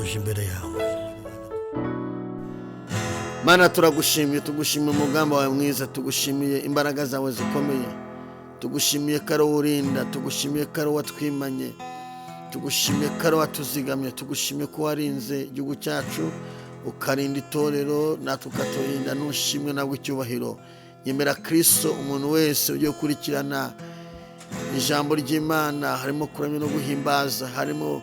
tuje imbere yawe. Mana turagushimiye, tugushimiye umugambi wawe mwiza, tugushimiye imbaraga zawe zikomeye, tugushimiye karo urinda, tugushimiye karo watwimanye, tugushimiye karo watuzigamye, tugushimiye ko warinze igihugu cyacu ukarinda itorero natwe ukaturinda. Nushimwe nabwo icyubahiro. Nyemera Kristo umuntu wese ugiye gukurikirana ijambo ry'Imana, harimo kuramya no guhimbaza, harimo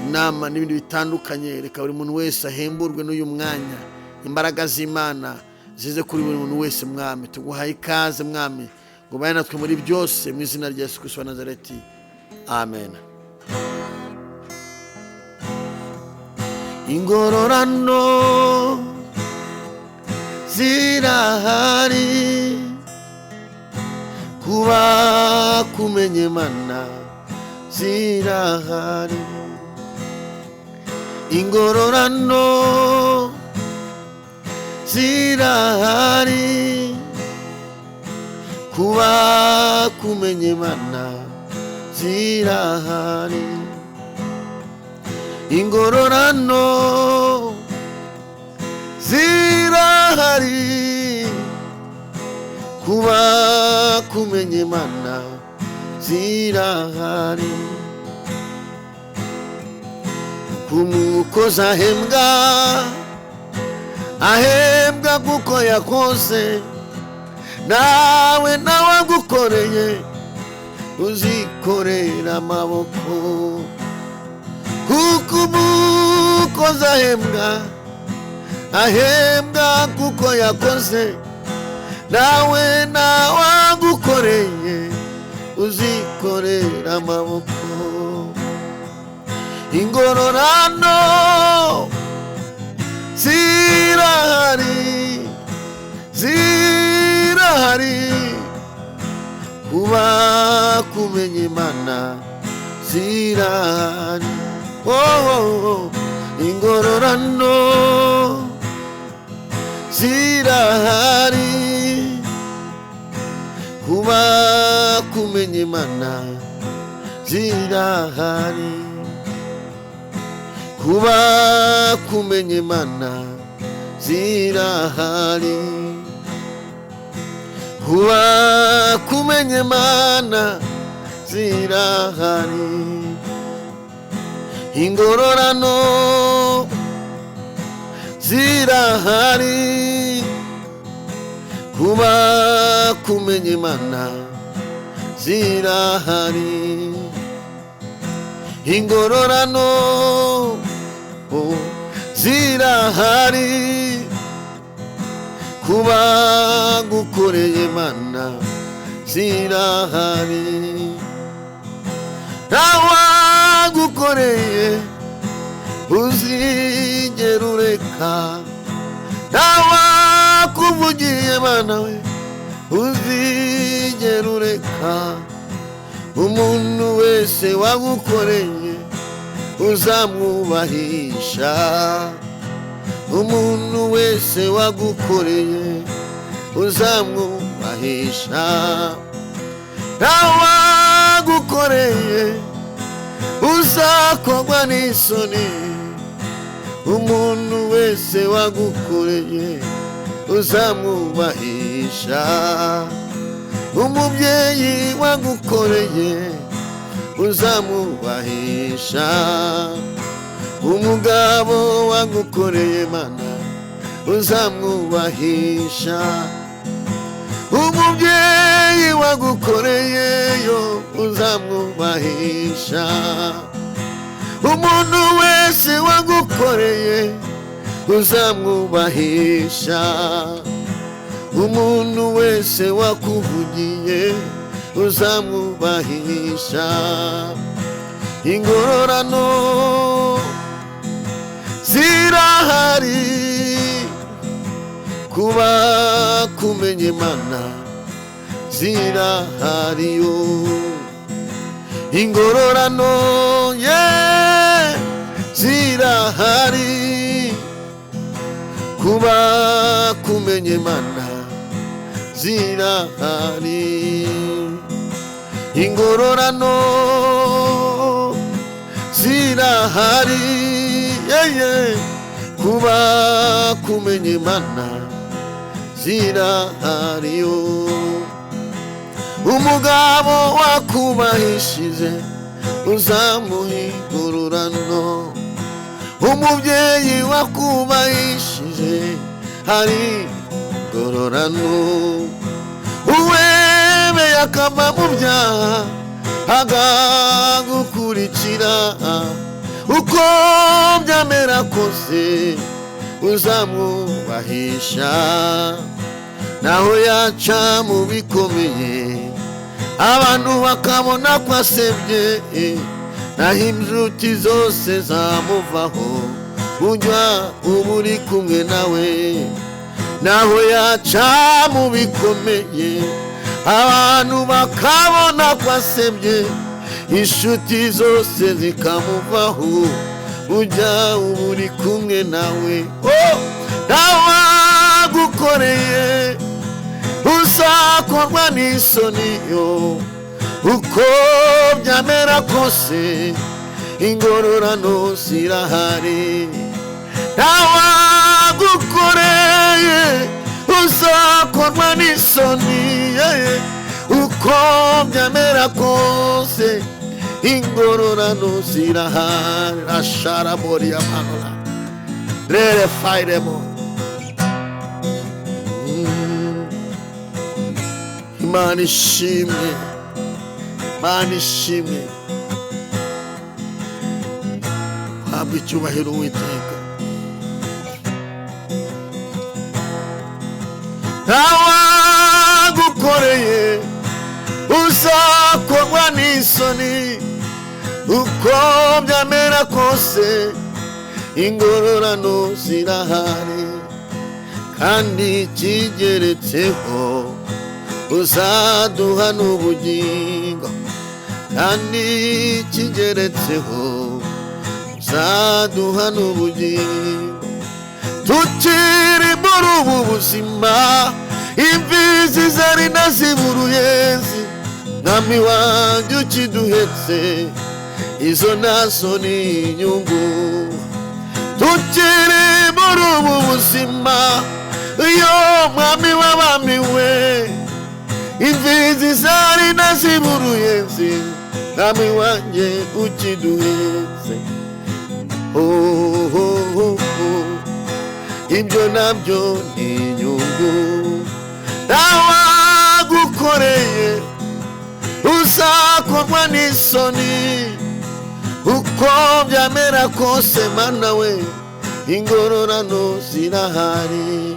inama n'ibindi bitandukanye. Reka buri muntu wese ahemburwe n'uyu mwanya, imbaraga z'Imana zize kuri buri muntu wese. Mwami tuguhaye ikaze mwami, ngo bane natwe muri byose, mu izina rya Yesu Kristo wa Nazareti, amen. Ingororano zirahari kuba kumenye Imana, zirahari ingororano zirahari kuba kumenye Imana, zirahari ingororano zirahari kuba kumenye Imana, zirahari kumukoza ahembwa kuko yakoze, nawe agukoreye uzikorera amaboko. Kuko umukozi ahembwa kuko yakoze, nawe agukoreye uzikorera amaboko. Ingororano zirahari kuba kumenye Imana, zirahari. Ingororano zirahari kuba kumenye Imana, zirahari kuba kumenye Imana, zirahari kuba kumenye Imana, zirahari ingororano zirahari kuba kumenye Imana, zirahari ingororano zirahari kuba gukoreye Imana, zirahari nawagukoreye uzigera ureka, nawakuvugiye Mana we uzigera ureka. Umuntu wese wagukoreye uzamwubahisha, umuntu wese wagukoreye uzamwubahisha. Nawagukoreye uzakogwa n'isoni, umuntu wese wagukoreye uzamwubahisha. Umubyeyi wagukoreye uzamwubahisha, umugabo wagukoreye Mana uzamwubahisha. Umubyeyi wagukoreye yo uzamwubahisha. Umuntu wese wagukoreye uzamwubahisha. Umuntu wese wakuvugiye uzamwubahisha. Ingororano zirahari kuba kumenye Imana, zirahari yo ingororano zirahari kuba kumenye Imana, zirahari ingororano zirahari kuba kumenya Imana zirahariyo. Umugabo wakubahishije uzamuha ingororano, umubyeyi wakubahishije hari ingororano, uwemeye akava mu byaha agagukurikira uko byamera kose uzamwubahisha, naho yaca mu bikomeye abantu bakabona ko asebye, naho inshuti zose zamuvaho ujya uba uri kumwe nawe, naho yaca mu bikomeye abantu bakabona ko asebye, inshuti zose zikamuvaho ujya uba uri kumwe nawe. Ntawagukoreye uzakorwa n'isoni yo, uko byamera kose ingororano zirahari. Ntawagukoreye uzakorwa n'isoni, uko byamera kose ingororano zirahari. Asharabori amanola rere fairemo. Imana ishimwe, Imana ishimwe, habwa icyubahiro Uwiteka. Ntawagukoreye uzakorwa n'isoni, uko byamera kose ingororano zirahari, kandi kigeretseho uzaduha n'ubugingo, kandi kigeretseho uzaduha n'ubugingo. Tukiri muri ubu buzima imfizi zari naziburuyenzi, mwami wanjye ukiduhetse izo nazo ni inyungu. Tukiri muri ubu buzima yo mwami w'abami we, imfizi zari naziburuyenzi, mwami wanjye ukiduhetse. Ibyo nabyo ni inyungu. Ntawagukoreye uzakorwa n'isoni, uko byamera kose Mana we ingororano zirahari.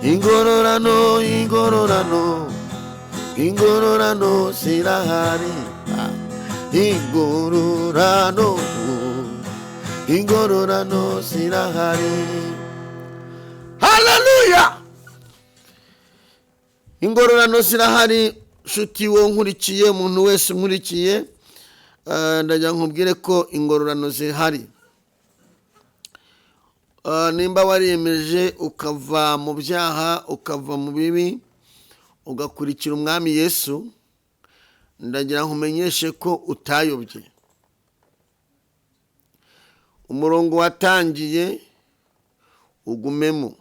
Ingororano, ingororano, ingororano zirahari. Ingororano, ingororano zirahari. Hallelujah! Ingororano zirahari. Nshuti wo nkurikiye, umuntu wese nkurikiye, ndajya nkubwire ko ingororano zihari. Nimba wariyemeje ukava mu byaha, ukava mu bibi, ugakurikira umwami Yesu, ndagira nkumenyeshe ko utayobye. Umurongo watangiye ugumemo.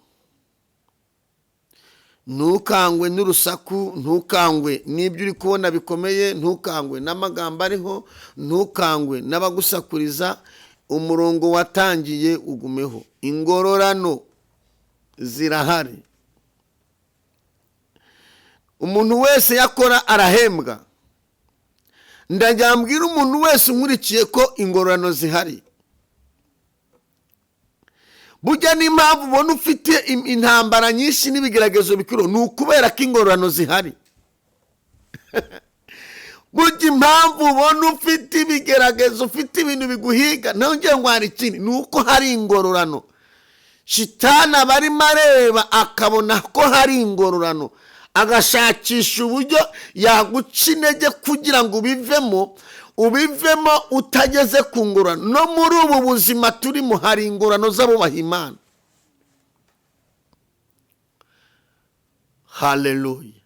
Ntukangwe n'urusaku, ntukangwe n'ibyo uri kubona bikomeye, ntukangwe n'amagambo ariho, ntukangwe n'abagusakuriza. Umurongo watangiye ugumeho. Ingororano zirahari. Umuntu wese yakora arahembwa. Ndajyambwira umuntu wese nkurikiye ko ingororano zihari. Burya n'impamvu ubona ufite intambara nyinshi n'ibigeragezo bikuru, ni ukubera ko ingororano zihari. Burya impamvu ubona ufite ibigeragezo, ufite ibintu biguhiga, ntongeye ngo hari ikindi, ni uko hari ingororano. Shitani aba arimo areba akabona ko hari ingororano, agashakisha uburyo yaguca intege kugira ngo ubivemo utageze ku ngororano. No muri ubu buzima turimo hari ingororano z'abubaha Imana. Hallelujah!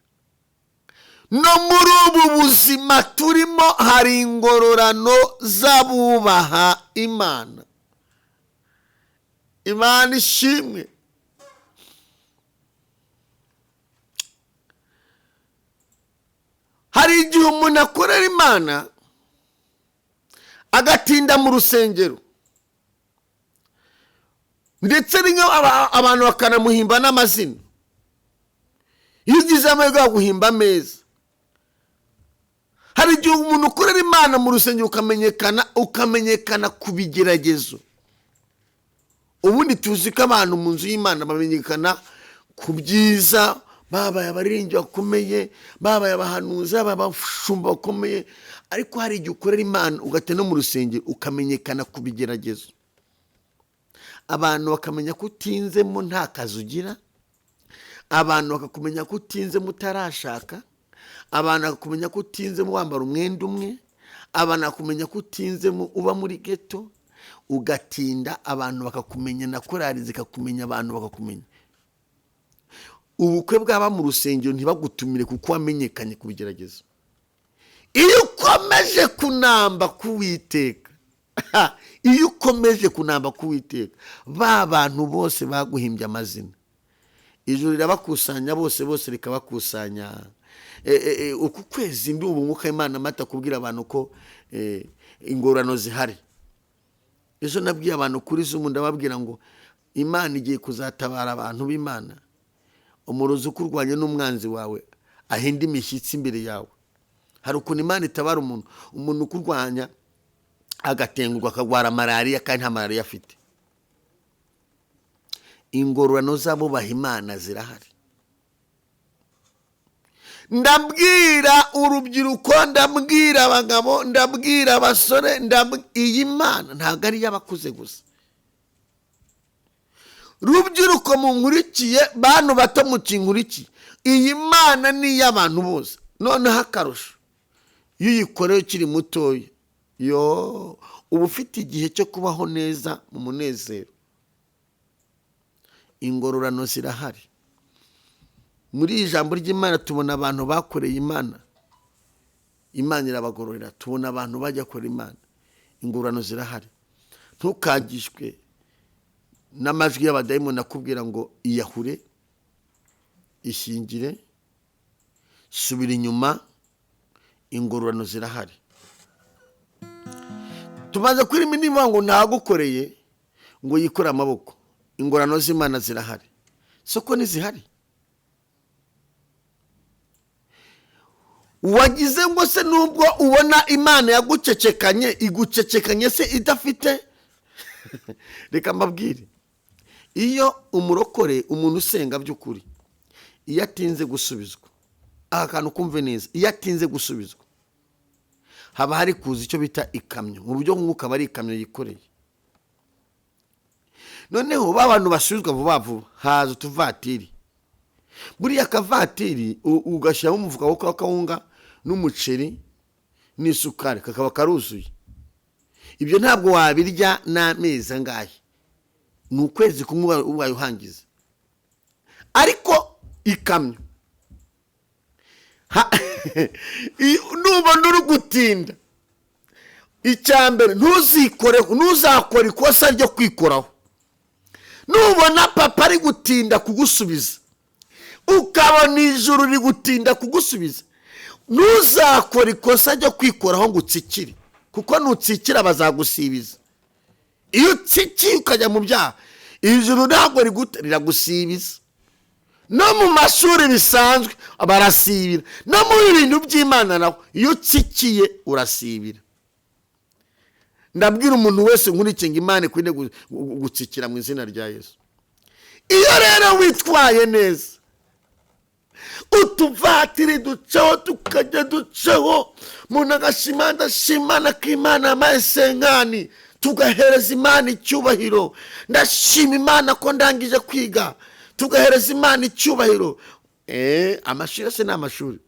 No muri ubu buzima turimo hari ingororano z'abubaha Imana. Imana ishimwe. Hari igihe umuntu akorera Imana agatinda mu rusengero, ndetse abantu bakanamuhimba n'amazina. Iyo ugize amahirwe yo guhimba ameza, hari igihe umuntu ukorera Imana mu rusengero ukamenyekana ku bigeragezo. Ubundi tuzi ko abantu mu nzu y'Imana bamenyekana ku byiza, babaye abaririmbyi bakomeye, babaye abahanuzi, babaye abashumba bakomeye. Ariko hari igihe ukorera Imana ugata no mu rusengero ukamenyekana ku bigeragezo. Abantu bakamenya ko utinzemo nta kazi ugira, abantu bakakumenya ko utinzemo utarashaka, abantu bakakumenya ko utinzemo wambara umwenda umwe, abantu bakumenya ko utinzemo uba muri ghetto, ugatinda abantu bakakumenya, na korali zikakumenya, abantu bakakumenya. Ubukwe bwaba mu rusengero ntibagutumire kuko wamenyekanye ku bigeragezo. Iyo ukomeje kunamba kuwiteka, iyo ukomeje kunamba kuwiteka, ba bantu bose baguhimbye amazina, ijuru rirabakusanya bose rikabakusanya. Uku kwezi ndi ubu Mwuka Imana mata kubwira abantu ko ingorano zihari. Ejo nabwiye abantu kuri Zoom, ndababwira ngo Imana igiye kuzatabara abantu b'Imana. Umurozi ukurwanya n'umwanzi wawe ahinda imishyitsi imbere yawe. Hari ukuntu Imana itabara umuntu ukurwanya agatengurwa akagwara malaria kandi nta malaria afite. Ingororano zabo baha Imana zirahari. Ndabwira urubyiruko, ndabwira abagabo, ndabwira abasore, iyi Mana ntabwo ari y'abakuze gusa. Rubyiruko munkurikiye, bantu bato mukinkurikiye, iyi Mana ni y'abantu bose. Noneho akarusho, iyo uyikoreye ukiri mutoya, uba ufite igihe cyo kubaho neza mu munezero. Ingororano zirahari. Muri ijambo ry'Imana tubona abantu bakoreye Imana, Imana irabagororera. Tubona abantu bajya kora Imana, ingororano zirahari. Ntukagishwe n'amajwi y'abadayimoni akubwira ngo iyahure, ishingire, subira inyuma. Ingororano zirahari. Tumaze kuri minima ngo ntagukoreye ngo yikore amaboko. Ingororano z'Imana zirahari. Soko nizihari. Wagize ngo se nubwo ubona Imana yagucecekanye, igucecekanye se idafite? Reka mbabwire, iyo umurokore, umuntu usenga by'ukuri, iyo atinze gusubizwa, akantu kumve neza, iyo atinze gusubizwa haba hari kuza icyo bita ikamyo. Mu buryo nk'uko bari ikamyo yikoreye. Noneho abantu basubizwa vuba vuba, haza utuvatiri. Buriya kavatiri ugashyiramo umufuka wo kawunga n'umuceri n'isukari, kakaba karuzuye. Ibyo ntabwo wabirya n'amezi angahe, ni ukwezi kumwe ubaye uhangiza. Ariko ikamyo, nubona uri gutinda, icyambere ntuzakore ikosa ryo kwikoraho. Nubona papa ari gutinda kugusubiza, ukabona ijuru riri gutinda kugusubiza, ntuzakore ikosa ryo kwikoraho ngo utsikire, kuko nutsikira bazagusibiza. Iyo utsikiye ukajya mu byaha, ijuru ntabwo riragusibiza. No mu mashuri bisanzwe barasibira, no mu bintu by'Imana naho iyo utsikiye urasibira. Ndabwira umuntu wese nkurikinga Imana kwinde gutsikira mu izina rya Yesu. Iyo rero witwaye neza, utuvatiri ducaho tukajya ducaho, umuntu agashimana k'Imana amasenkani, tugahereza Imana icyubahiro. Ndashima Imana ko ndangije kwiga, tugahereza Imana icyubahiro. Amashuri se n'amashuri.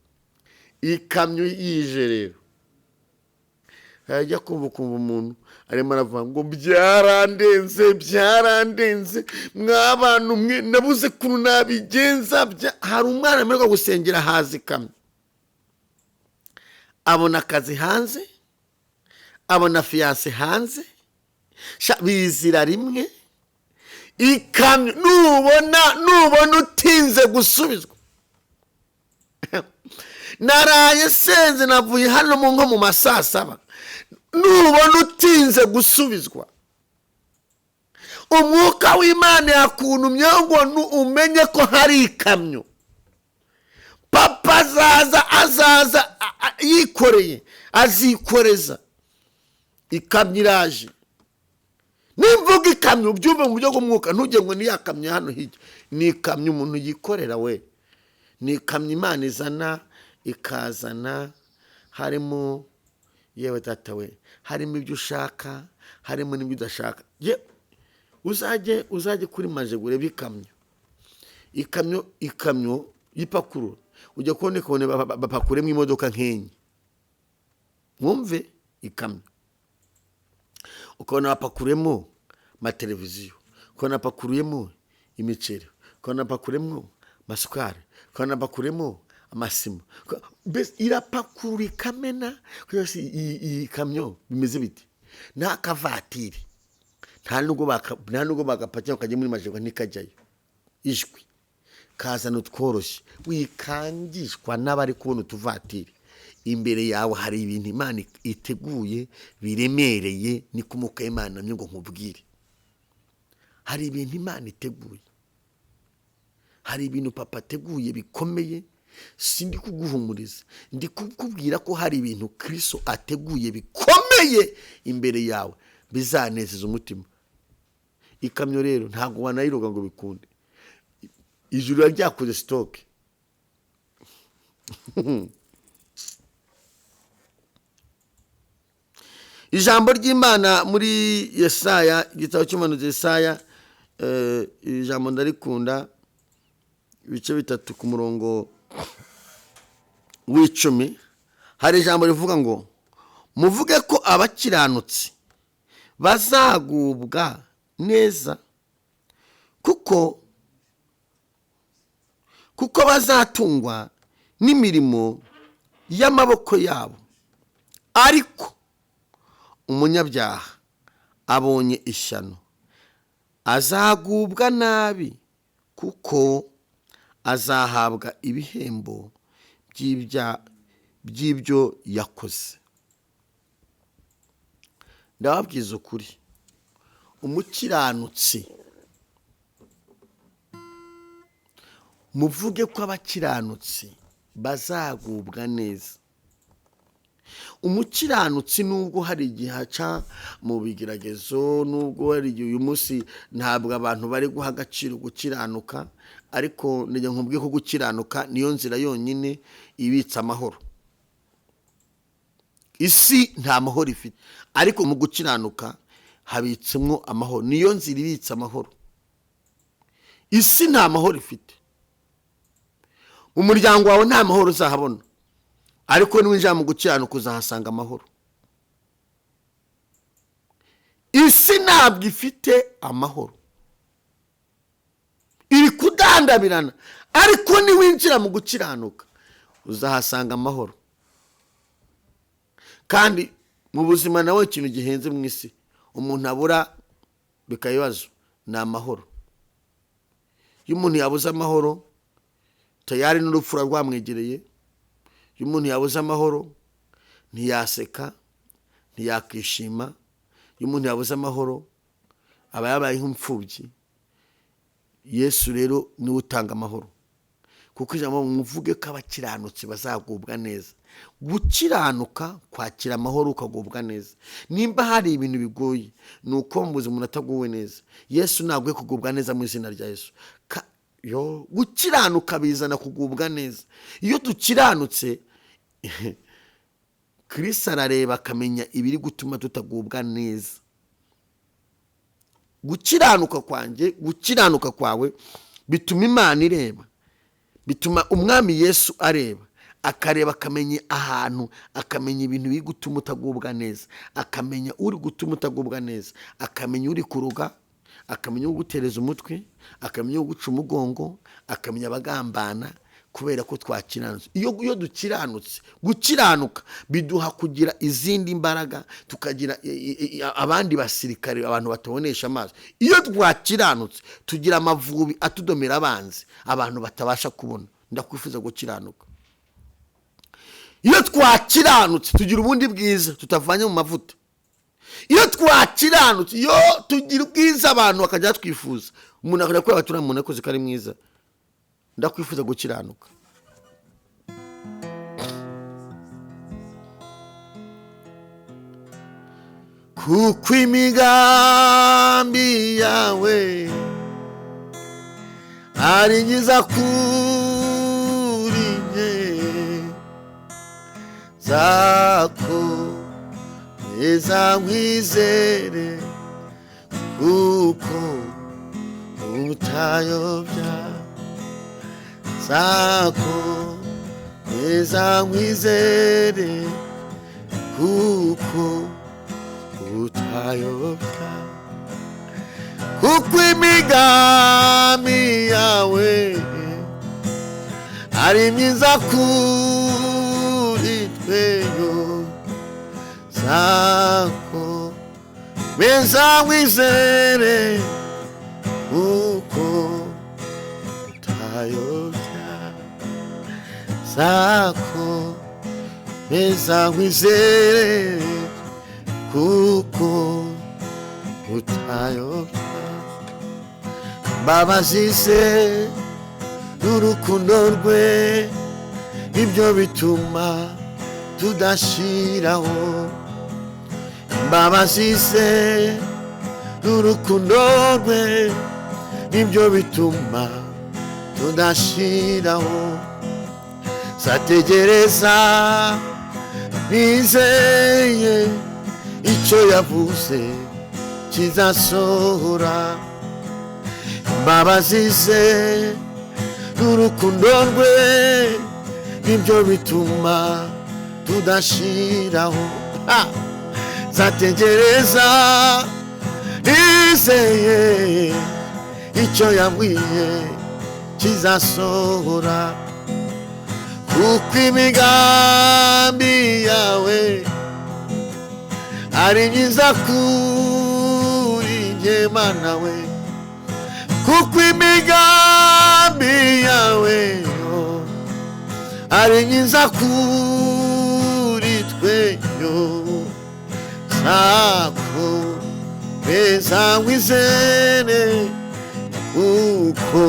Ikamyo yije rero, hajya kumva umuntu arimo aravuga ngo byarandenze mw'abantu mwe, nabuze kuntu nabigenza. Hari umwana amerwa gusengera, haza ikamyo, abona akazi hanze, abona fiyanse hanze, bizira rimwe. ikamyo nubona utinze gusubizwa. Naraye senze navuye hano nko mu masaa 7. Nubona utinze gusubizwa, umwuka w'Imana yakuntumye ngo umenye ko hari ikamyo. Papa azaza yikoreye, azikoreza ikamyo iraje. Nimvuga ikamyo byumve mu buryo bw'umwuka, ntujye ngo ni yakamyo hano hirya. Ni ikamyo umuntu yikorera we. Ni ikamyo Imana izana ikazana, harimo yewe data we, harimo ibyo ushaka, harimo n'ibyo udashaka. Uzajye kuri Majegure bikamyo. Ikamyo y'ipakuru. Ujya kubona bapakuremo imodoka nk'enye. Mwumve ikamyo. Ukabona bapakuremo amateleviziyo, ukabona bapakuremo imiceri, ukabona bapakuremo amasukari, ukabona bapakuremo amasima. Mbese irapakurura ikamena. Kuyose iyi kamyo bimeze biti. Nta kavatiri. Nta nubwo bagapakira ukajya muri Majegure ntikajyayo. Ijwi kazana utworoshye, wikangishwa n'abari kubona utuvatiri. Imbere yawe hari ibintu Imana iteguye biremereye, ni kumuka Imana ngo nkubwire. Hari ibintu Imana iteguye, hari ibintu Papa ateguye bikomeye. Sindi kuguhumuriza, ndi kukubwira ko hari ibintu Kristo ateguye bikomeye imbere yawe bizanezeza umutima. Ikamyo rero ntabwo wanayiroga ngo bikunde. Ijuru ryakoze stock. Ijambo ry'Imana muri Yesaya, igitabo cy'umuhanuzi Yesaya, ijambo ndarikunda, ibice 3 ku murongo w'10. Hari ijambo rivuga ngo muvuge ko abakiranutsi bazagubwa neza, kuko bazatungwa n'imirimo y'amaboko yabo. Ariko umunyabyaha abonye ishyano azagubwa nabi, kuko azahabwa ibihembo by'ibyo yakoze. Ndababwiza ukuri, umukiranutsi, muvuge ko abakiranutsi bazagubwa neza. Umukiranutsi nubwo hari igihe aca mu bigeragezo, nubwo hari igihe uyu munsi ntabwo abantu bari guha agaciro gukiranuka, ariko nijye nkubwiye ko gukiranuka niyo nzira yonyine ibitsa amahoro. Isi nta mahoro ifite, ariko mu gukiranuka habitsemo amahoro. Niyo nzira ibitsa amahoro. Isi nta mahoro ifite. Mu muryango wawe nta mahoro uzahabona, ariko niwinjira mu gukiranuka uzahasanga amahoro. Isi ntabwo ifite amahoro, iri kudandabirana, ariko niwinjira mu gukiranuka uzahasanga amahoro. Kandi mu buzima nawe ikintu gihenze mu isi umuntu abura bikayibazo ni amahoro. Iyo umuntu yabuze amahoro, tayari n'urupfu rwamwegereye. Iyo umuntu yabuze amahoro, ntiyaseka, ntiyakishima. Iyo umuntu yabuze amahoro, aba yabaye nk'imfubyi. Yesu rero niwe utanga amahoro, kuko ijambo muvuge ko abakiranutsi bazagubwa neza. Gukiranuka kwakira amahoro ukagubwa neza. Nimba hari ibintu bigoye, nuko mu buzima umuntu ataguwe neza. Yesu nagwe kugubwa neza mu izina rya Yesu. Gukiranuka bizana kugubwa neza. Iyo dukiranutse, Kristo arareba akamenya ibiri gutuma tutagubwa neza. Gukiranuka kwanjye, gukiranuka kwawe bituma Imana ireba, bituma umwami Yesu areba, akareba akamenya ahantu, akamenya ibintu biri gutuma utagubwa neza, akamenya uri gutuma utagubwa neza, akamenya uri kuruga, akamenya ugutereza umutwe, akamenya uguca umugongo, akamenya abagambana, kubera ko twakiranutse. Iyo dukiranutse, gukiranuka biduha kugira izindi mbaraga, tukagira abandi basirikare, abantu batabonesha amaso. Iyo twakiranutse tugira amavubi atudomera abanzi, abantu batabasha kubona. Ndakwifuza gukiranuka. Iyo twakiranutse tugira ubundi bwiza tutavanye mu mavuta. Iyo twakiranutse, iyo tugira ubwiza abantu bakajya twifuza. Umuntu akajya kureba turi umuntu akoze kari mwiza. Ndakwifuza gukiranuka. Kuko imigambi yawe ari myiza kuri njye, nzakomeza nkwizere kuko utayobya. Nzakomeza nkwizere kuko utayobya. Kuko imigambi yawe ari myiza kuri tweyo, nzakomeza nkwizere kuko utayobya. Nzakomeza nkwizere kuko utayobya. Mbabazi ze n'urukundo rwe nibyo bituma tudashiraho. Mbabazi ze n'urukundo rwe nibyo bituma tudashiraho. Sategereza nizeye icyo yavuze kizasohora. Mbabazi ze n'urukundo rwe nibyo bituma tudashiraho. Sategereza nizeye icyo yambwiye kizasohora. Kuko imigambi yawe ari myiza kuri njye Mana we. Kuko imigambi yawe ari myiza kuri tweyo, nzakomeza nkwizere kuko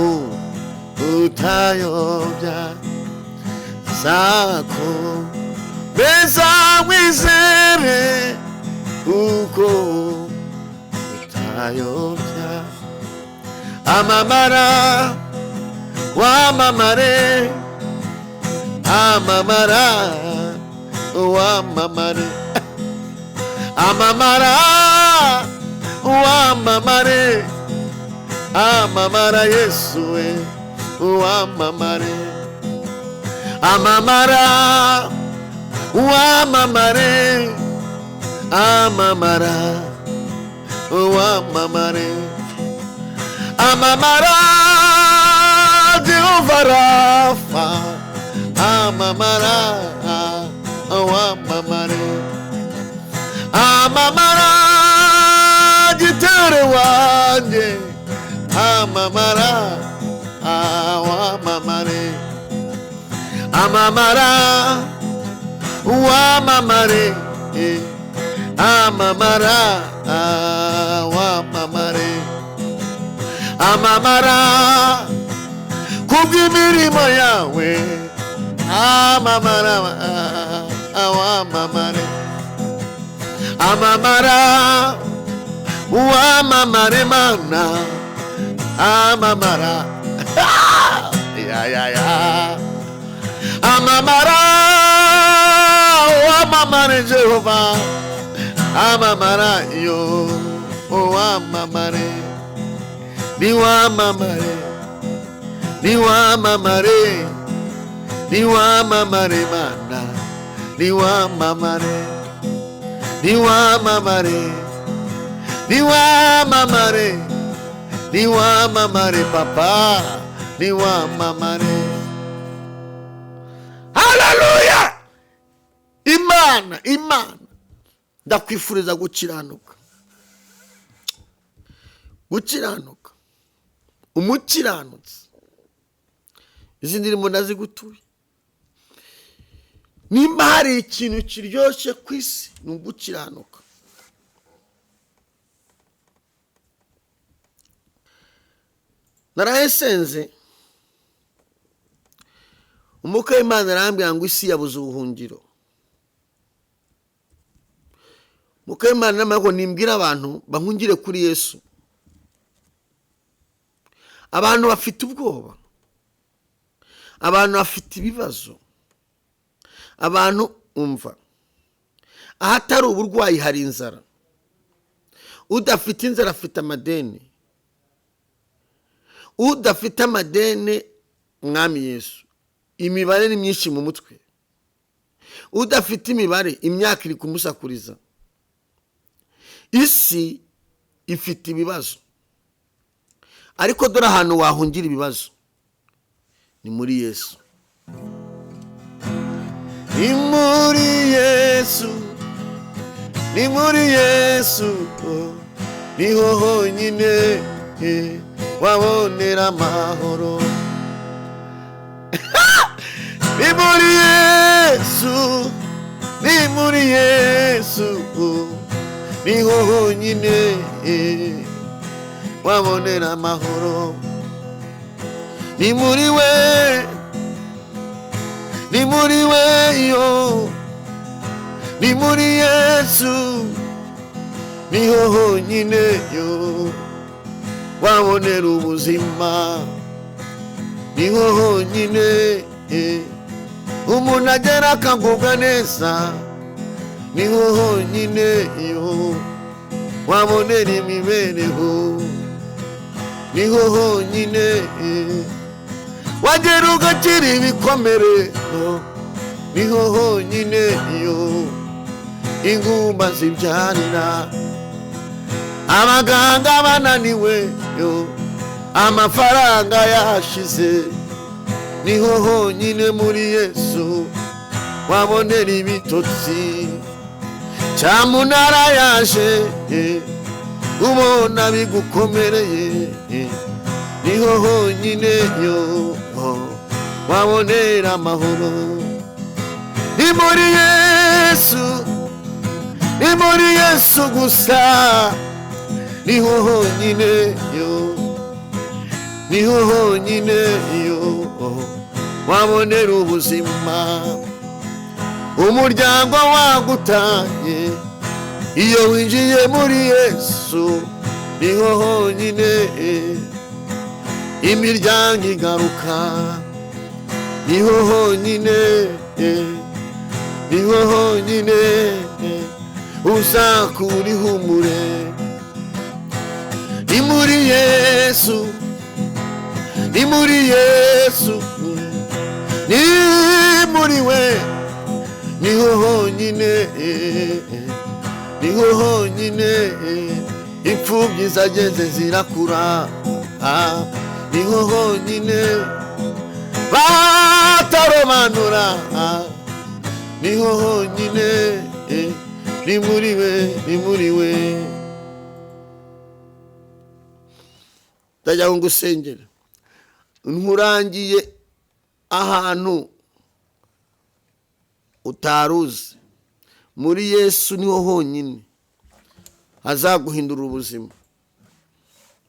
utayobya. Nzakomeza nkwizere kuko utayobya. Amamara wamamare, amamara wamamare, amamara wamamare, amamara Yesu we wamamare. Amamara wamamare, amamara wamamare, amamara Jehovah Rafa, amamara wamamare, amamara gitere wanje, amamara wamamare, amamara wamamare, amamara wamamare, amamara kubw'imirimo yawe, amamara wamamare, amamara wamamare Mana, amamara ya amamara wamamare Jehovah, amamara yo wamamare, ni wamamare, ni wamamare, ni wamamare Mana, ni wamamare, ni wamamare, ni wamamare, ni wamamare Papa, ni wamamare. haleluya. Imana ndakwifuriza gukiranuka, umukiranutsi. Izi ndirimbo ndazigutuye. Nimba hari ikintu kiryoshye ku isi ni ugukiranuka. Narahesenze umwuka w'Imana arambwira ngo isi yabuze ubuhungiro. Umwuka w'Imana arambwira ngo nimbwire abantu bahungire kuri Yesu. Abantu bafite ubwoba, abantu bafite ibibazo, abantu umva, ahatari uburwayi hari inzara. Udafite inzara afite amadeni, udafite amadeni mwami Yesu imibare ni myinshi mu mutwe. Udafite imibare imyaka iri kumusakuriza. Isi ifite ibibazo, ariko dore ahantu wahungira ibibazo ni muri Yesu. Ni muri Yesu, ni muri Yesu, niho honyine wabonera amahoro. Ni muri Yesu, ni muri Yesu, niho honyine wabonera amahoro. Ni muri we, ni muri we yo, ni muri Yesu, niho honyine yo wabonera ubuzima. Niho honyine umuntu agera akagubwa neza. Niho honyine yo wabonera imibereho. Niho honyine wagera ugakira ibikomere. Niho honyine yo ingumba zibyarira, abaganga bananiwe yo amafaranga yashize. Niho honyine muri Yesu wabonera ibitotsi. Cyamunara yaje ubona bigukomereye. Niho honyine yo wabonera amahoro. Ni muri Yesu, ni muri Yesu gusa. Niho honyine yo, niho honyine yo wabonera ubuzima. Umuryango wagutaye iyo winjiye muri Yesu. Niho honyine imiryango igaruka. Niho honyine, niho honyine uzakura ihumure. Ni muri Yesu, ni muri Yesu, ni muri we, niho honyine, niho honyine imfubyi zageze zirakura. Niho honyine batarobanura. Niho honyine, ni muri we, ni muri we. Ndajya ngusengera nkurangiye ahantu utaruzi. Muri Yesu niho honyine azaguhindura ubuzima.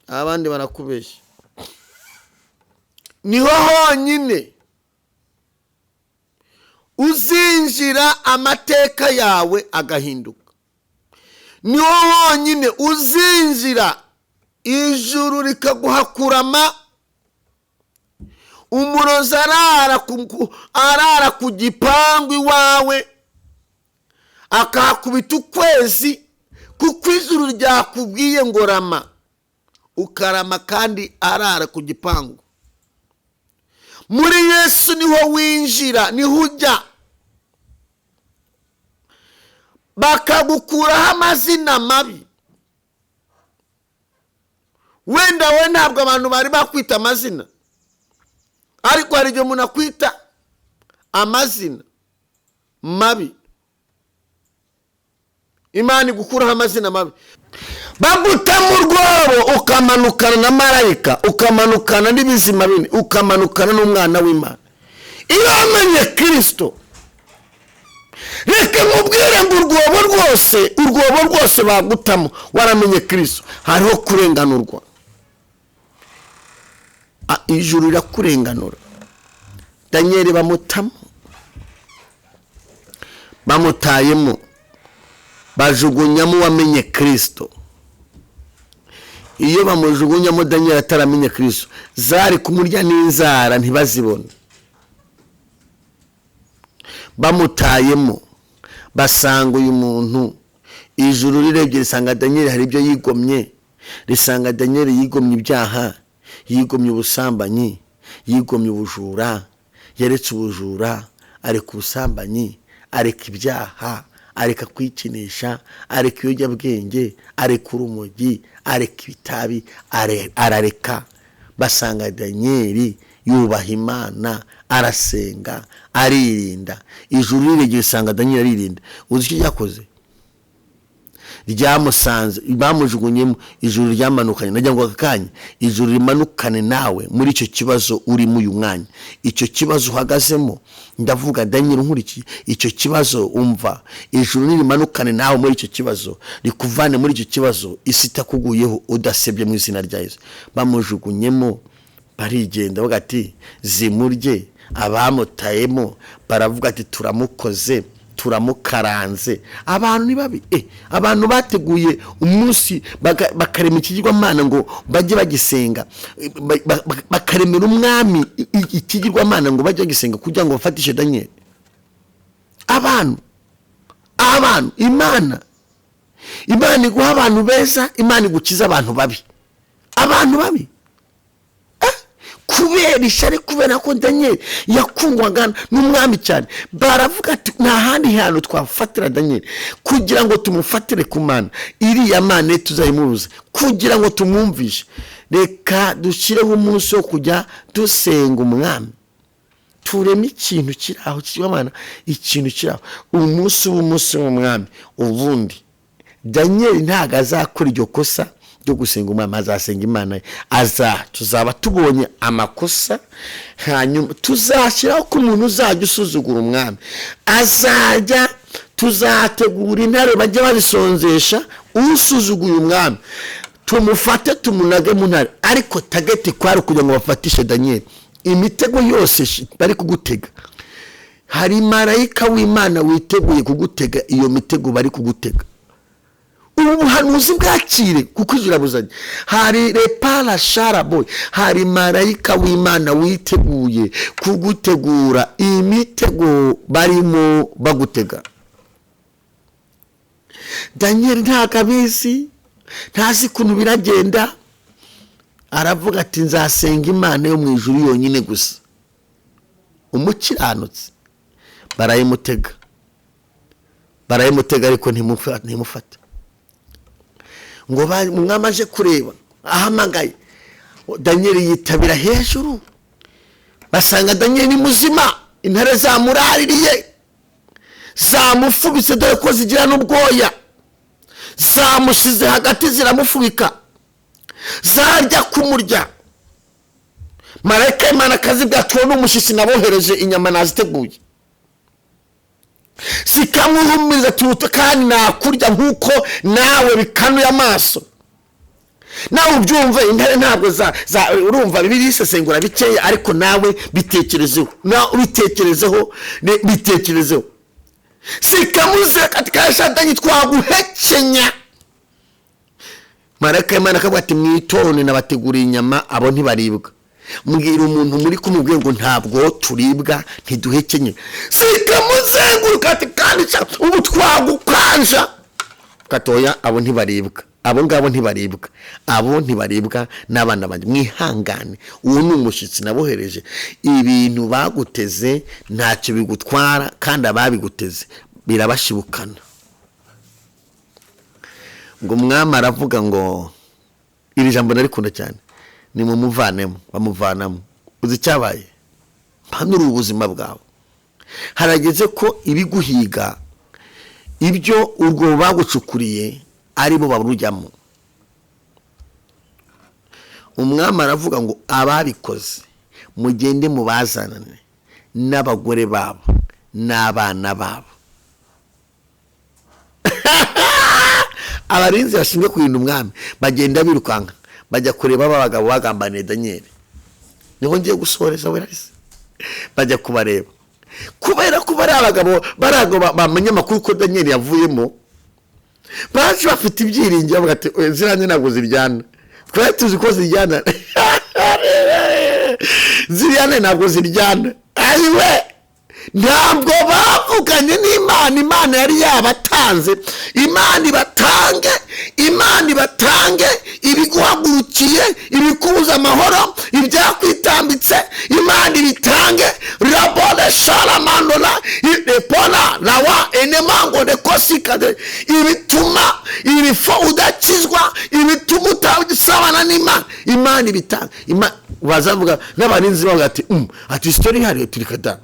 Abandi barakubeshya. Niho honyine uzinjira amateka yawe agahinduka. Niho honyine uzinjira ijuru rikaguhakurama. Umurozi arara ku gipangu iwawe akakubita ukwezi kuko ijuru ryakubwiye ngo rama, ukarama kandi arara ku gipangu. Muri Yesu niho winjira, niho ujya. Bakagukuraho amazina mabi. Wenda we ntabwo abantu bari bakwita amazina, ariko hari igihe umuntu akwita amazina mabi, Imana igukuraho amazina mabi. Baguta mu rwobo ukamanukana na marayika, ukamanukana n'ibizima bine, ukamanukana n'umwana w'Imana. Iyo wamenye Kristo, reka mubwire ngo urwobo rwose bagutamo waramenye Kristo, hariho kurenganurwa. Ijuru rirakurenganura. Daniel bamutayemo, bajugunyamo wamenye Kristo. Iyo bamujugunyamo Daniel ataramenye Kristo, zari kumurya n'inzara ntibazibone. Bamutayemo, basanga uyu muntu, ijuru rirebye risanga Daniel hari ibyo yigomye, risanga Daniel yigomye ibyaha, yigomye ubusambanyi, yigomye ubujura, yaretse ubujura, areka ubusambanyi, areka ibyaha, areka kwikinisha, areka ibiyobyabwenge, areka urumogi, areka ibitabi, arareka. Basanga Daniel yubaha Imana, arasenga, aririnda. Ijuru rirebye risanga Daniel aririnda. Uzi icyo yakoze? Ryamusanze, bamujugunyemo, ijuru ryamanukanye. Najya ngo akanya ijuru rimanukane nawe muri icyo kibazo uri mu uyu mwanya, icyo kibazo uhagazemo. Ndavuga Daniel nkurikiye, icyo kibazo umva, ijuru rimanukane nawe muri icyo kibazo, rikuvane muri icyo kibazo, isi itakuguyeho udasebye mu izina rya Yesu. Bamujugunyemo, barigenda bavuga ati zimurye. Abamutayemo baravuga ati turamukoze, turamukaranze. Abantu ni babi. Abantu bateguye umunsi bakarema ikigirwamana ngo bajye bagisenga, bakaremera umwami ikigirwamana ngo bajye bagisenga kugira ngo bafatishe Daniel. Abantu Imana iguha abantu beza, Imana igukiza abantu babi. Abantu babi kubera ishari, kubera ko Daniel yakungwaga n'umwami cyane. Baravuga ati nta handi hantu twafatira Daniel kugira ngo tumufatire ku Mana, iriya Mana tuzayimuruze kugira ngo tumwumvishe. Reka dushyireho umunsi wo kujya dusenga umwami, tureme ikintu kiraho cy'Imana, ikintu kiraho umunsi w'umwami. Ubundi Daniel ntago azakora iryo kosa ryo gusenga umwami, azasenga Imana. Tuzaba tubonye amakosa, hanyuma tuzashyiraho ko umuntu uzajya usuzugura umwami azajya, tuzategura intare bajya bazisonzesha usuzuguye umwami, tumufate tumunage mu ntare. Ariko tageti kwari kugira ngo bafatishe Daniel. Imitego yose bari kugutega, hari marayika w'Imana witeguye kugutega iyo mitego bari kugutega. Ubuhanuzi bwakire kuko jirabuzanye. Hari repara sharaboy, hari marayika w'Imana witeguye kugutegura imitego barimo bagutega. Daniel ntakabizi, ntazi kuntu biragenda. Aravuga ati nzasenga Imana yo mu ijuru yonyine gusa. Umukiranutse barayimutega ariko ntimufata. Ngo mwamaje kureba, ahamagaye Daniel yitabira hejuru, basanga Daniel ni muzima. Intare zamuraririye, zamufubitse dore ko zigira n'ubwoya, zamushize hagati ziramufubika, zarya kumurya. Marayika w'Imana akazibwira ati n'umushyitsi nabohereje inyama naziteguye, sikamuhumiriza turuta kandi nakurya nk'uko nawe bikanuye amaso. Nawe ubyumve, intare ntabwo urumva Bibiliya isesengura bikeya, ariko nawe bitekerezeho. Sikamuze katika Satani twaguhekenya. Marayika w'Imana akavuga ati mwitone nabateguriye inyama, abo ntibaribwa. Mbwira umuntu muri kumubwiye ngo ntabwo turibwa, ntiduhekenye. Sikamuzenguruka ati kandi ubu twagukanja katoya, abo ntibaribwa. Abo ngabo ntibaribwa n'abana banje. Mwihangane, uwo ni umushyitsi nabohereje. Ibintu baguteze ntacyo bigutwara, kandi ababiguteze birabashibukana. Ngo umwami aravuga ngo, iri jambo narikunda cyane, ni mu muvanemo, bamuvanamo. Uzi cyabaye? Hano uri ubuzima bwawe. harageze ko ibiguhiga ibyo urwo bagucukuriye ari bo barujyamo. Umwami aravuga ngo ababikoze mugende mubazanane n'abagore babo n'abana babo. Abarinzi bashinzwe kurinda umwami bagenda birukanka bajya kureba abagabo bagambaniye Daniel. Niho ngiye gusoreza werase bajya kubareba, kubera ko bari abagabo barago bamenye amakuru ko Daniel yavuyemo, baje bafite ibyiringiro bavuga ati ziranye ntabwo ziryana, twari tuzi ko ziryana. Ziryana ntabwo ziryana. Ayiwe ntabwo bavuganye n'Imana. Imana yari yabatanze, Imana ibatange ibiguhagurukiye, ibikubuza amahoro, ibyakwitambitse, Imana ibitange. Rabone shalamandola ipona lawa enemango de kosikade, ibituma ibifo udakizwa, ibituma utabisabana n'Imana. Imana ibitanga. Bazavuga n'abarinzi bavuga ati story hari turikada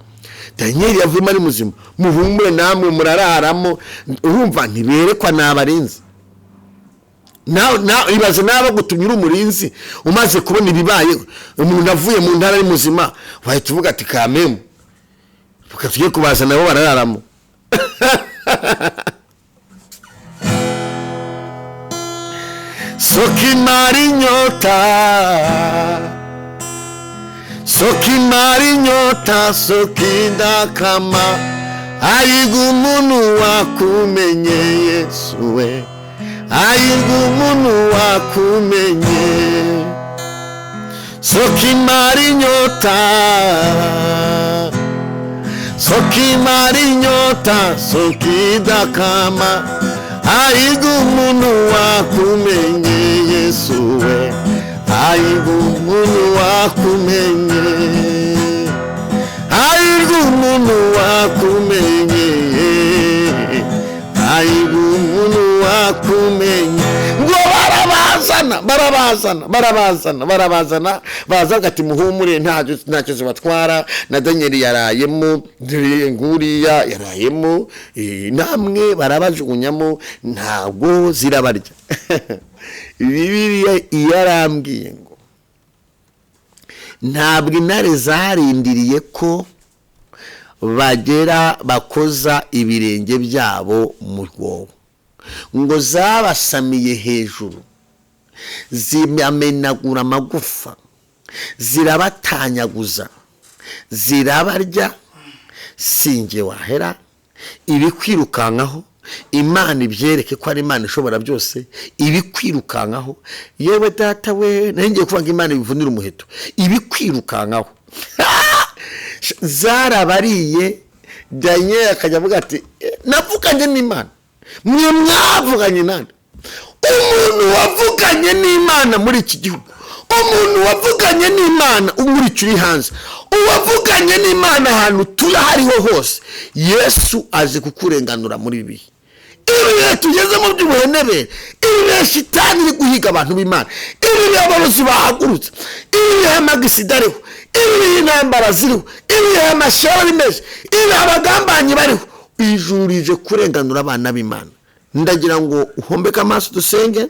Daniel yavuma ari muzima, muhumure namwe murararamo. Urumva ntiberekwa n'abarinzi. Ibaze naba gutumira umurinzi umaze kubona ibibaye, umuntu avuye mu ntara ari muzima, wahita uvuga ati kamemu tukatugiye kubaza nabo barararamo. Sokimari nyota sokinda kama ayigu umuntu wakumenye Yesu we, ayigu umuntu wakumenye. Sokimari nyota sokinda kama ayigu umuntu wakumenye Yesu we, ayigu umuntu wakumenye, ayigu umuntu wakumenye, ayigu umuntu wakumenye. Ngo barabazana bazaga ati muhumure ntacyo zibatwara, na Daniel yarayemo, nguriya yarayemo, namwe barabajugunyamo ntabwo zirabarya. Bibiliya yarambwiye ngo ntabwo intare zarindiriye ko bagera bakoza ibirenge byabo mu rwobo, ngo zabasamiye hejuru, ziramenagura amagufa, zirabatanyaguza, zirabarya. Singe wahera ibikwirukankaho, Imana ibyereke ko ari Imana ishobora byose, ibikwirukankaho. Yewe data we, ngiye kuvuga Imana ibivunira umuheto, ibikwirukankaho. Zarabariye. Daniel akajya avuga ati navuganye n'Imana. Mwe mwavuganye nande? Umuntu wavuganye n'Imana muri iki gihugu, umuntu wavuganye n'Imana umuricuri hanze, uwavuganye n'Imana ahantu turi hariho hose, Yesu aje kukurenganura muri ibi. Ibihe tugeze mu by'ubuhenebere, ibihe shitani iri guhiga abantu b'Imana, ibihe abarozi bahagurutse, ibihe amagisida ariho, ibihe intambara ziriho, ibihe amashuri meza, ibihe abagambanyi bariho. Ijuru rije kurenganura abana b'Imana. Ndagira ngo uhombeke amaso dusenge,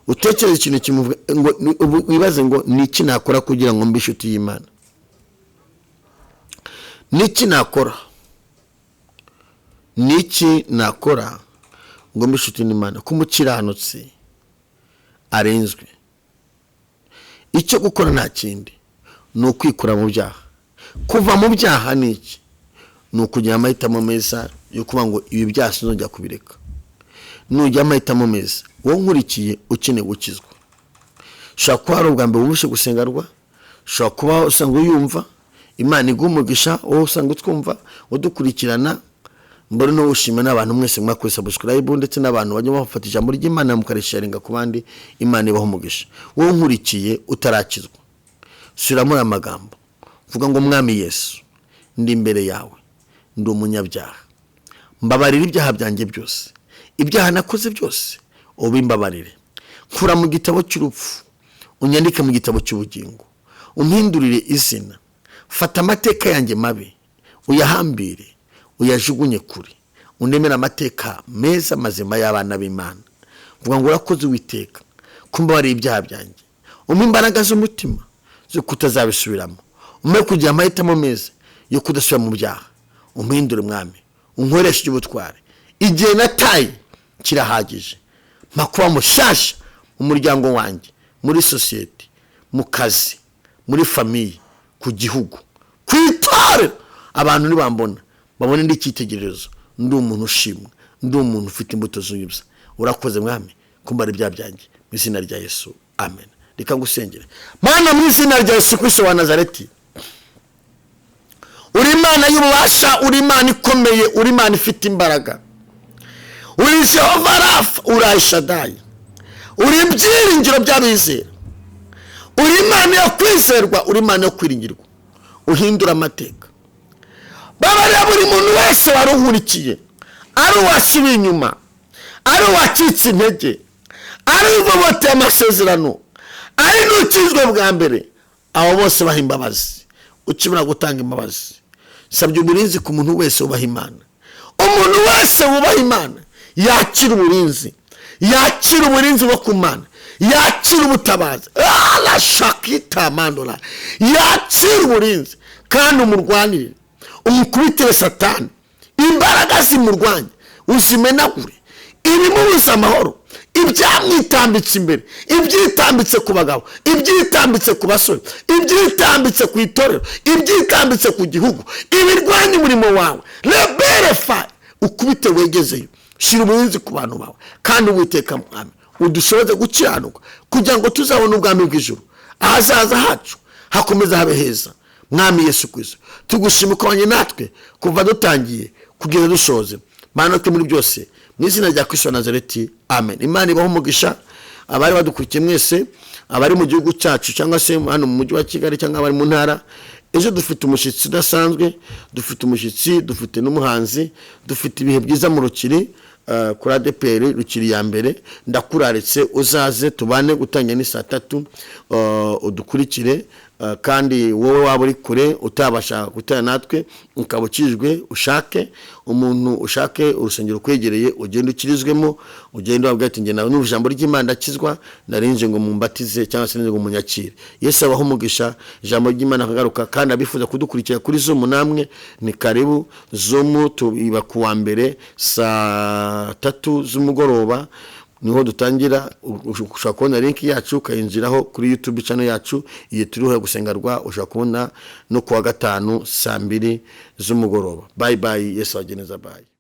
utekereze ikintu kimuvuga, ngo wibaze ngo niki nakora kugira ngo mbe inshuti y'Imana. Niki nakora ngo mbe inshuti n'Imana. Kumukiranutse arenzwe. Icyo gukora nta kindi ni ukwikura mu byaha. Kuva mu byaha niki? Ni ukugira amahitamo meza yo kuba ngo ibi byaha sinzongera kubireka. Nujya amahitamo meza, wowe nkurikiye ukeneye gukizwa. Shaka kuba ari ubwa mbere wumvishe gusengarwa, shaka kuba usanga uyumva, Imana igumugisha, wowe usanga utwumva udukurikirana. Mbona no ushima n'abantu mwese mwakoze subscribe, ndetse n'abantu bajya bafata ijambo ry'Imana mukarisharinga ku bandi. Imana ibaho umugisha. Wowe nkurikiye utarakizwa, suramo aya magambo, vuga ngo Mwami Yesu, ndi imbere yawe, ndi umunyabyaha, mbabarira ibyaha byanjye byose, ibyaha nakoze byose ubimbabarire. Kura mu gitabo cy'urupfu, unyandike mu gitabo cy'ubugingo, umpindurire izina. Fata amateka yanjye mabi uyahambire, uyajugunye kure, unemera amateka meza mazima y'abana b'Imana. Vuga ngo urakoze Uwiteka kumba wari ibyaha byanjye, umpa imbaraga z'umutima zo kutazabisubiramo, umpe kugira amahitamo meza yo kudasubira mu byaha, umpindure Mwami, unkoreshe ubutware. Igihe nataye kirahagije, makuba mushasha mu muryango wanjye, muri sosiyete, mu kazi, muri famiye, ku gihugu, kwitwara abantu nibambona babone ndi cyitegererezo, ndi umuntu ushimwe, ndi umuntu ufite imbuto z'uyibza. Urakoze Mwami kumbara ibyaha byanjye mu izina rya Yesu, amen. Reka ngusengere. Mana, mu izina rya Yesu Kristo wa Nazareti, uri Imana y'ububasha, uri Imana ikomeye, uri Imana ifite imbaraga, uri Jehova Rafa, uri Ashadayi, uri ibyiringiro by'abizera, uri Imana yo kwizerwa, uri Imana yo kwiringirwa, uhindura amateka. Babarira buri muntu wese waruhurikiye, ari uwasubiye inyuma, ari uwacitse intege, ari uvoboteye amasezerano, ari n'ukizwe bwa mbere, abo bose baha imbabazi. Ukibura gutanga imbabazi, sabye uburinzi ku muntu wese wubaha Imana. Umuntu wese wubaha Imana yakira uburinzi, yakira uburinzi bwo ku Mana, yakira ubutabazi, la shakita mandola, yakira uburinzi kandi umurwanire, umukubitire Satani, imbaraga zimurwanya uzimenagure, ibimubuza amahoro, ibyamwitambitse imbere, ibyitambitse ku bagabo, ibyitambitse ku basore, ibyitambitse ku itorero, ibyitambitse ku gihugu, ibirwanya umurimo wawe, rebere fire, ukubite wegezeyo. Shira uburinzi ku bantu bawe kandi Uwiteka Mwami udushoboze gukiranuka kugira ngo tuzabone ubwami bw'ijuru, ahazaza hacu hakomeza habe heza. Mwami Yesu Kristo, tugushimika wanye natwe kuva dutangiye kugeza dushoze. Mana twe muri byose mu izina rya Kristo Nazareti, amen. Imana ibaho umugisha abari badukurikiye mwese, abari mu gihugu cyacu cyangwa se hano mu mujyi wa Kigali cyangwa abari mu ntara. Ejo dufite umushyitsi udasanzwe, dufite umushyitsi, dufite n'umuhanzi, dufite ibihe byiza mu Rukiri, kuri ADPR Rukiri ya mbere. Ndakuraritse uzaze tubane gutangira ni saa 3, udukurikire. Kandi wowe waba uri kure utabasha gutana natwe, ukabukijwe, ushake umuntu, ushake urusengero kwegereye, ugenda ukirizwemo, ugenda wabwira ati ngena n'ijambo ry'Imana ndakizwa, narinje ngo mumbatize cyangwa se ngo munyakire. Yesu abaho umugisha, ijambo ry'Imana akagaruka. Kandi abifuza kudukurikira kuri Zoom namwe ni karibu. Zoom tuba kuwa mbere saa 3 z'umugoroba niho dutangira. Ushaka kubona link yacu ukayinjiraho kuri YouTube channel yacu, iyo turiho gusengerwa. Ushaka kubona no kuwa gatanu saa 2 z'umugoroba. Bye bye. Yesu ageneza bye.